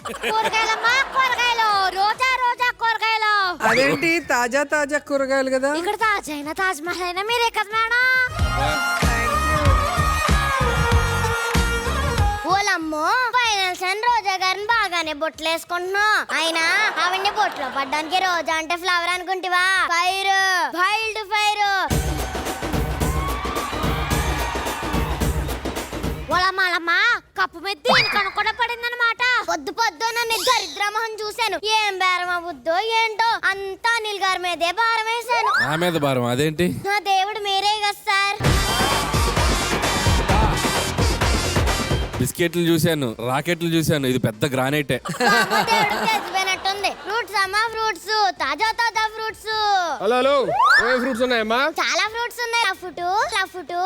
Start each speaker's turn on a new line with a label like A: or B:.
A: కూరగాయలమ్మా కూరగాయలు, రోజా రోజా కూరగాయలు.
B: అదేంటి తాజా తాజా కూరగాయలు కదా?
A: ఇక్కడ తాజైన తాజ్ మహల్ అయినా మీరే కదా మేడం. ఓలమ్మో ఫైనల్స్ అని రోజా గారిని బాగానే బొట్లు వేసుకుంటున్నావు. అయినా ఆవిడ్ని బొట్లో పడ్డానికి రోజా అంటే ఫ్లవర్ అనుకుంటివా? Fire, wild fire. ఓలమ్మాలమ్మా కప్పు మీద దీనికను కూడా పడిందనమాట. పొద్దు పొద్దున నీ దరిద్రమోహన్ చూశాను. ఏం బేరం అవుద్దో ఏంటో అంతా అనిల్ గారి మీదే భారం వేశాను.
C: నా మీద భారం అదేంటి?
A: నా దేవుడు మీరే కదా సార్.
C: బిస్కెట్లు చూశాను, రాకెట్లు చూశాను, ఇది పెద్ద గ్రానైటే.
A: తెలిసిపోయినట్టుంది. ఫ్రూట్స్ అమ్మా, ఫ్రూట్స్, తాజా తాజా ఫ్రూట్స్.
D: హలో హలో, ఏ ఫ్రూట్స్ ఉన్నాయమ్మా?
A: చాలా ఫ్రూట్స్ ఉన్నాయి. లఫుటు